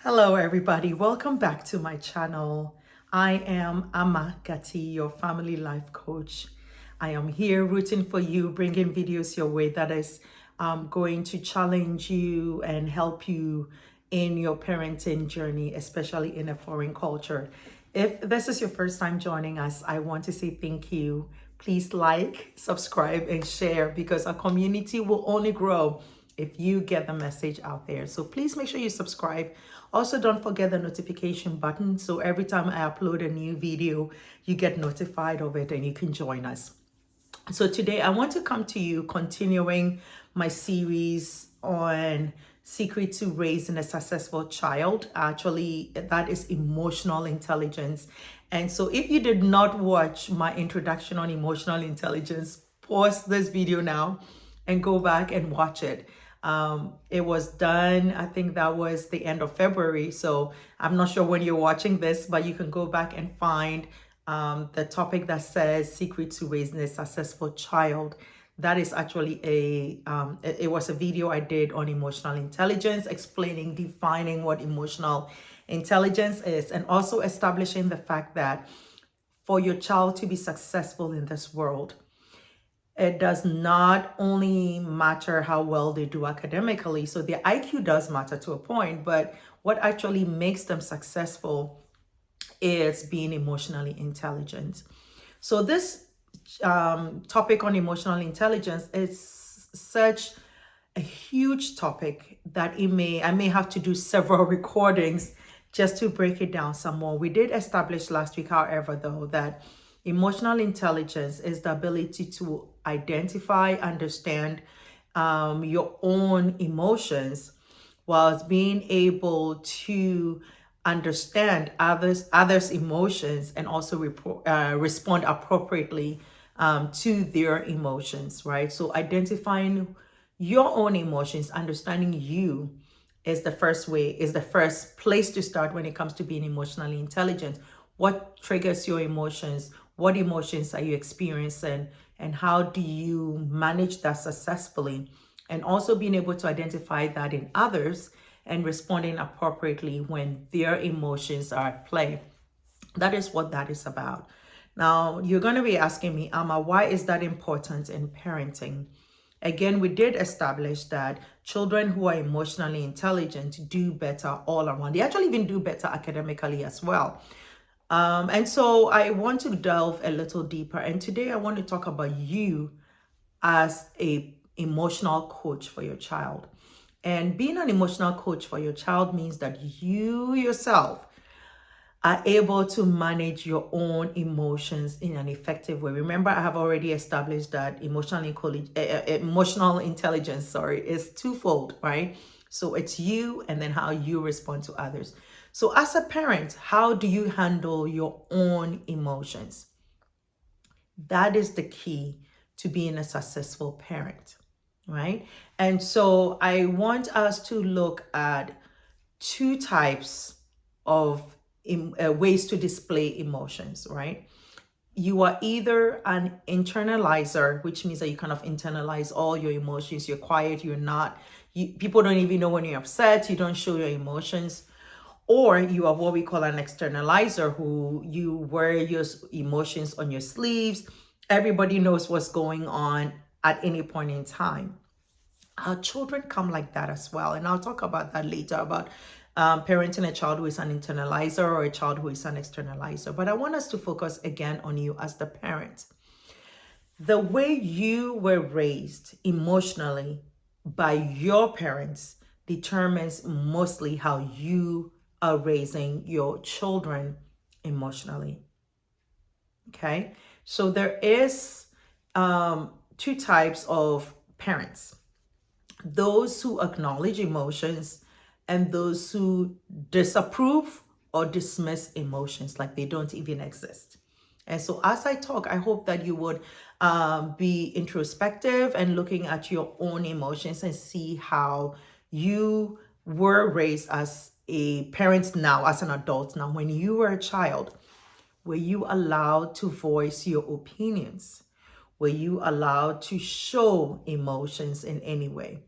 Hello, everybody. Welcome back to my channel. I am Ama Gati, your family life coach. I am here rooting for you, bringing videos your way that is going to challenge you and help you in your parenting journey, especially in a foreign culture. If this is your first time joining us, I want to say thank you. Please like, subscribe, and share because our community will only grow if you get the message out there. So please make sure you subscribe. Also, don't forget the notification button. So every time I upload a new video, you get notified of it and you can join us. So today I want to come to you continuing my series on secret to raising a successful child. Actually, that is emotional intelligence. And so if you did not watch my introduction on emotional intelligence, pause this video now and go back and watch it. It was done, I think that was the end of February. So I'm not sure when you're watching this, but you can go back and find the topic that says secret to raising a successful child. That is actually it was a video I did on emotional intelligence, explaining, defining what emotional intelligence is, and also establishing the fact that for your child to be successful in this world, it does not only matter how well they do academically. So their IQ does matter to a point, but what actually makes them successful is being emotionally intelligent. So this topic on emotional intelligence is such a huge topic that I may have to do several recordings just to break it down some more. We did establish last week, however, though, that emotional intelligence is the ability to identify, understand your own emotions, whilst being able to understand others emotions and also respond appropriately to their emotions, right? So identifying your own emotions, understanding you is the first place to start when it comes to being emotionally intelligent. What triggers your emotions? What emotions are you experiencing? And how do you manage that successfully? And also being able to identify that in others and responding appropriately when their emotions are at play. That is what that is about. Now, you're going to be asking me, Amma, why is that important in parenting? Again, we did establish that children who are emotionally intelligent do better all around. They actually even do better academically as well. And so I want to delve a little deeper. And today I want to talk about you as a emotional coach for your child. And being an emotional coach for your child means that you yourself are able to manage your own emotions in an effective way. Remember, I have already established that emotional intelligence, is twofold, right? So it's you and then how you respond to others. So as a parent, how do you handle your own emotions? That is the key to being a successful parent, right? And so I want us to look at two types of ways to display emotions, right? You are either an internalizer, which means that you kind of internalize all your emotions. You're quiet, people don't even know when you're upset, you don't show your emotions. Or you are what we call an externalizer, who you wear your emotions on your sleeves. Everybody knows what's going on at any point in time. Our children come like that as well. And I'll talk about that later, about parenting a child who is an internalizer or a child who is an externalizer. But I want us to focus again on you as the parent. The way you were raised emotionally by your parents determines mostly how you are raising your children emotionally. Okay, so there is two types of parents: those who acknowledge emotions and those who disapprove or dismiss emotions like they don't even exist. And so as I talk, I hope that you would be introspective and looking at your own emotions and see how you were raised as a parent now, as an adult now. When you were a child, were you allowed to voice your opinions? Were you allowed to show emotions in any way?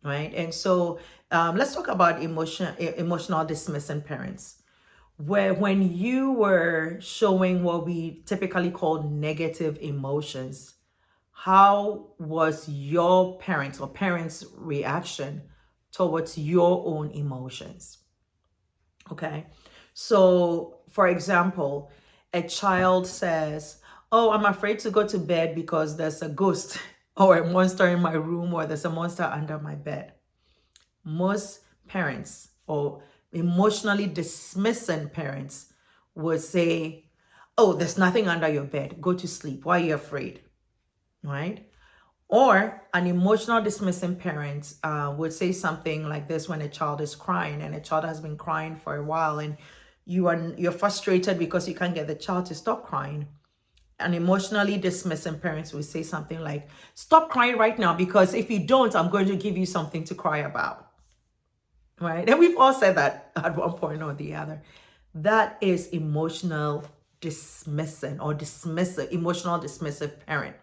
right? And so let's talk about emotional dismissing parents. Where when you were showing what we typically call negative emotions, how was your parents or parents' reaction towards your own emotions? Okay. So, for example, a child says, "Oh, I'm afraid to go to bed because there's a ghost or a monster in my room or there's a monster under my bed." Most parents or emotionally dismissing parents would say, "Oh, there's nothing under your bed. Go to sleep. Why are you afraid?" Right? Or an emotional dismissing parent would say something like this when a child is crying and a child has been crying for a while and you're frustrated because you can't get the child to stop crying. An emotionally dismissing parents would say something like, "Stop crying right now because if you don't, I'm going to give you something to cry about." Right? And we've all said that at one point or the other. That is emotional dismissing or emotional dismissive parent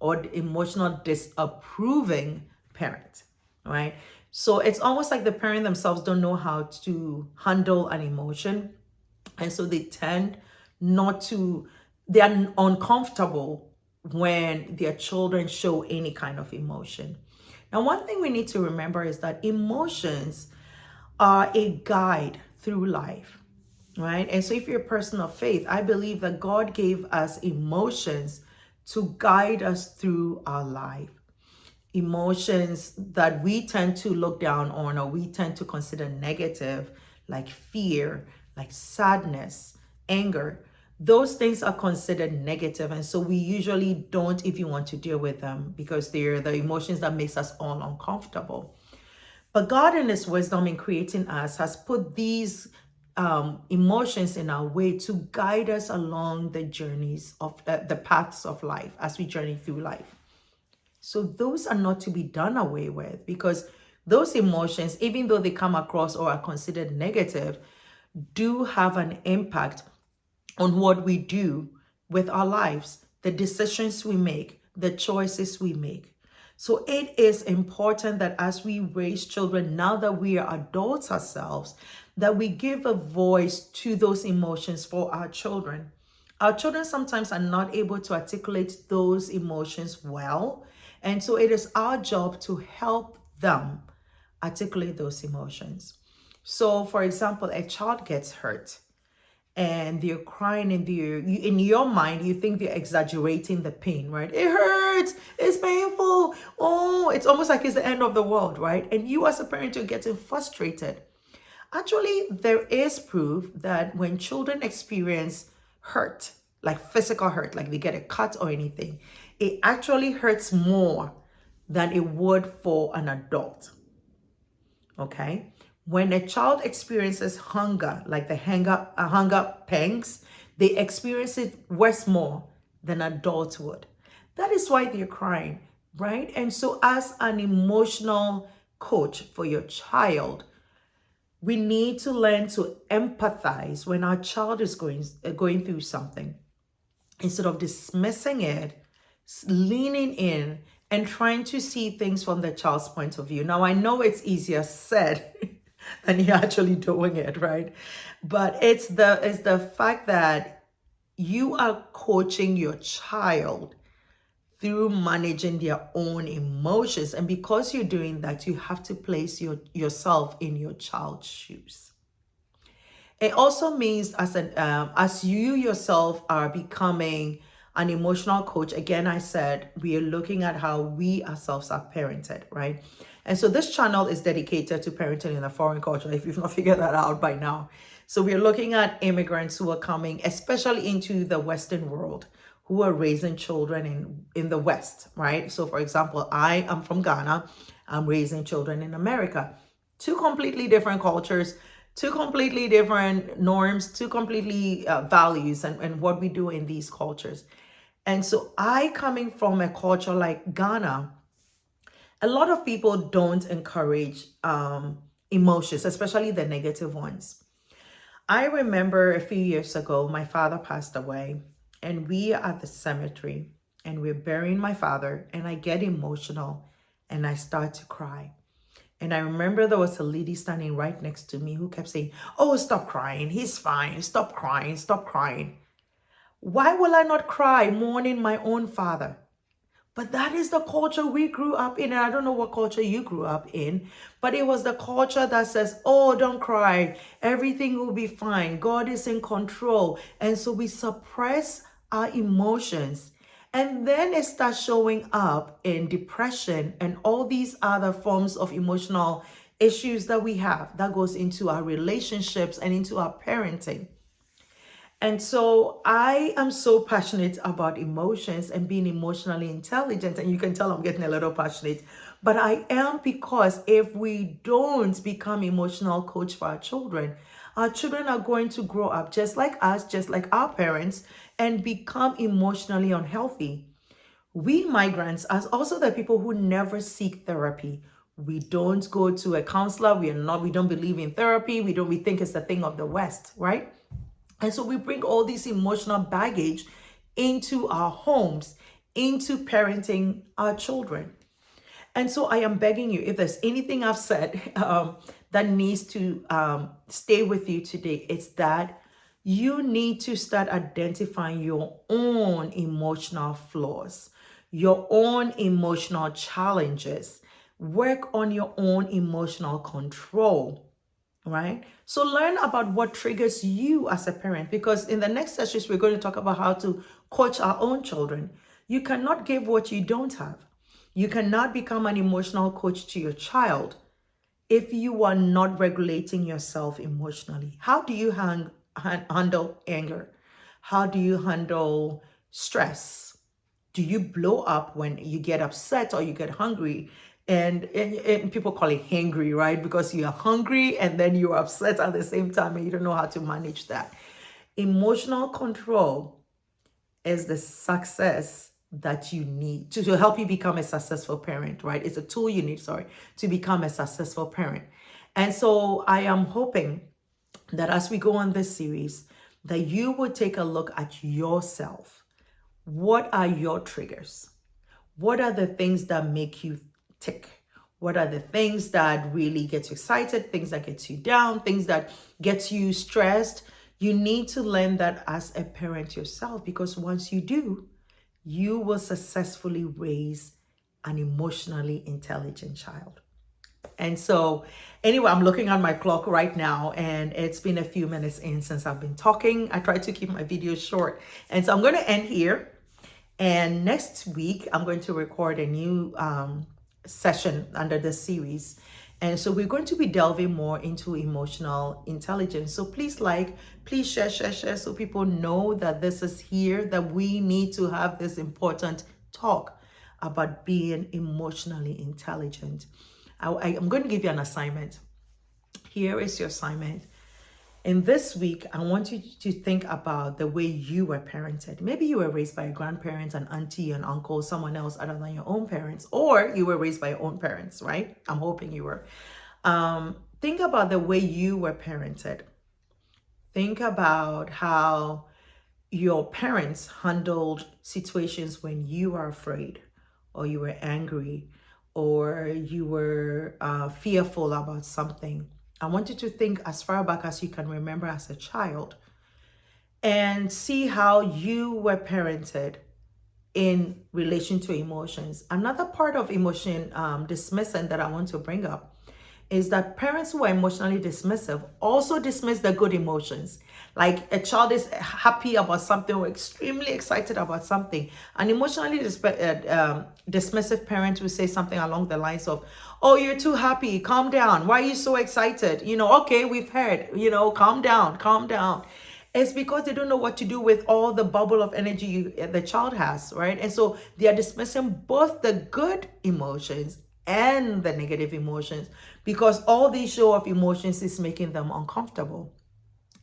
or the emotional disapproving parent, right? So it's almost like the parent themselves don't know how to handle an emotion. And so they tend not to, they are uncomfortable when their children show any kind of emotion. Now, one thing we need to remember is that emotions are a guide through life, right? And so if you're a person of faith, I believe that God gave us emotions to guide us through our life. Emotions that we tend to look down on or we tend to consider negative, like fear, like sadness, anger, those things are considered negative, and so we usually don't even want to deal with them because they're the emotions that makes us all uncomfortable. But God, in His wisdom in creating us, has put these emotions in our way to guide us along the journeys of the paths of life as we journey through life. So those are not to be done away with because those emotions, even though they come across or are considered negative, do have an impact on what we do with our lives, the decisions we make, the choices we make. So it is important that as we raise children, now that we are adults ourselves, that we give a voice to those emotions for our children. Our children sometimes are not able to articulate those emotions well. And so it is our job to help them articulate those emotions. So, for example, a child gets hurt and they're crying and in your mind you think they're exaggerating the pain, right? It hurts, it's painful, oh, it's almost like it's the end of the world, right? And you as a parent, you're getting frustrated. Actually, there is proof that when children experience hurt, like physical hurt, like they get a cut or anything, it actually hurts more than it would for an adult. Okay? When a child experiences hunger, like the hunger pangs, they experience it worse more than adults would. That is why they're crying, right? And so, as an emotional coach for your child, we need to learn to empathize when our child is going through something instead of dismissing it, leaning in and trying to see things from the child's point of view. Now, I know it's easier said than you're actually doing it, right? But it's the fact that you are coaching your child through managing their own emotions, and because you're doing that, you have to place yourself in your child's shoes. It also means as you yourself are becoming an emotional coach. Again, I said we are looking at how we ourselves are parented, right? And so this channel is dedicated to parenting in a foreign culture, if you've not figured that out by now. So we're looking at immigrants who are coming, especially into the Western world, who are raising children in the West, right? So for example, I am from Ghana. I'm raising children in America. Two completely different cultures, two completely different norms, two completely values and what we do in these cultures. And so I, coming from a culture like Ghana, a lot of people don't encourage emotions, especially the negative ones. I remember a few years ago, my father passed away, and we are at the cemetery and we're burying my father, and I get emotional and I start to cry. And I remember there was a lady standing right next to me who kept saying, "Oh, stop crying. He's fine. Stop crying. Stop crying." Why will I not cry mourning my own father? But that is the culture we grew up in. And I don't know what culture you grew up in, but it was the culture that says, "Oh, don't cry. Everything will be fine. God is in control." And so we suppress our emotions. And then it starts showing up in depression and all these other forms of emotional issues that we have that goes into our relationships and into our parenting. And so I am so passionate about emotions and being emotionally intelligent. And you can tell I'm getting a little passionate, but I am, because if we don't become emotional coach for our children are going to grow up just like us, just like our parents, and become emotionally unhealthy. We migrants are also the people who never seek therapy. We don't go to a counselor. We don't believe in therapy. We think it's the thing of the West, right? And so we bring all this emotional baggage into our homes, into parenting our children. And so I am begging you, if there's anything I've said that needs to stay with you today, it's that you need to start identifying your own emotional flaws, your own emotional challenges. Work on your own emotional control, right? So learn about what triggers you as a parent, because in the next sessions, we're going to talk about how to coach our own children. You cannot give what you don't have. You cannot become an emotional coach to your child if you are not regulating yourself emotionally. How do you handle anger? How do you handle stress? Do you blow up when you get upset or you get hungry? And people call it hangry, right? Because you are hungry and then you're upset at the same time and you don't know how to manage that. Emotional control is the success that you need to help you become a successful parent, right? It's a tool you need, to become a successful parent. And so I am hoping that as we go on this series, that you would take a look at yourself. What are your triggers? What are the things that make you tick? What are the things that really get you excited, things that get you down, things that get you stressed? You need to learn that as a parent yourself, because once you do, you will successfully raise an emotionally intelligent child. And so anyway, I'm looking on my clock right now and it's been a few minutes in since I've been talking. I try to keep my videos short. And so I'm going to end here. And next week, I'm going to record a new session under this series. And so we're going to be delving more into emotional intelligence. So please please share, so people know that this is here, that we need to have this important talk about being emotionally intelligent. I'm going to give you an assignment. Here is your assignment. In this week, I want you to think about the way you were parented. Maybe you were raised by your grandparents, an auntie, an uncle, someone else other than your own parents, or you were raised by your own parents, right? I'm hoping you were. Think about the way you were parented. Think about how your parents handled situations when you were afraid, or you were angry, or you were fearful about something. I want you to think as far back as you can remember as a child and see how you were parented in relation to emotions. Another part of emotion dismissing that I want to bring up is that parents who are emotionally dismissive also dismiss the good emotions. Like a child is happy about something or extremely excited about something. An emotionally dismissive parent will say something along the lines of, "Oh, you're too happy. Calm down. Why are you so excited? Okay, we've heard, calm down, calm down." It's because they don't know what to do with all the bubble of energy the child has, right? And so they are dismissing both the good emotions and the negative emotions, because all these show of emotions is making them uncomfortable.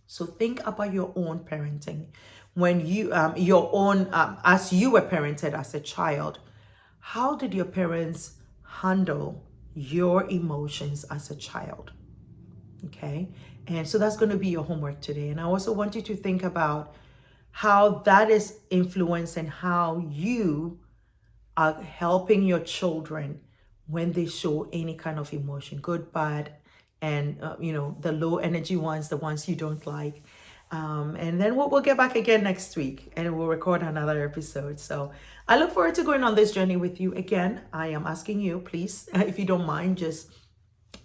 So think about your own parenting when you as you were parented as a child. How did your parents handle your emotions as a child? Okay, and so that's going to be your homework today. And I also want you to think about how that is influencing how you are helping your children when they show any kind of emotion, good, bad, and the low energy ones, the ones you don't like. And then we'll get back again next week and we'll record another episode. So I look forward to going on this journey with you. Again, I am asking you, please, if you don't mind, just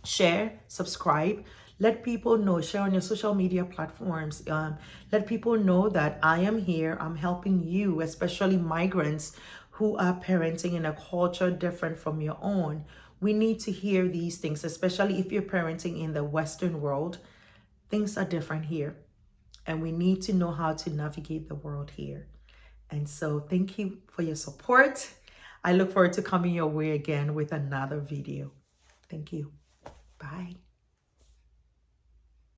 share, subscribe, let people know, share on your social media platforms. Let people know that I am here. I'm helping you, especially migrants who are parenting in a culture different from your own. We need to hear these things, especially if you're parenting in the Western world. Things are different here, and we need to know how to navigate the world here. And so thank you for your support. I look forward to coming your way again with another video. Thank you. Bye.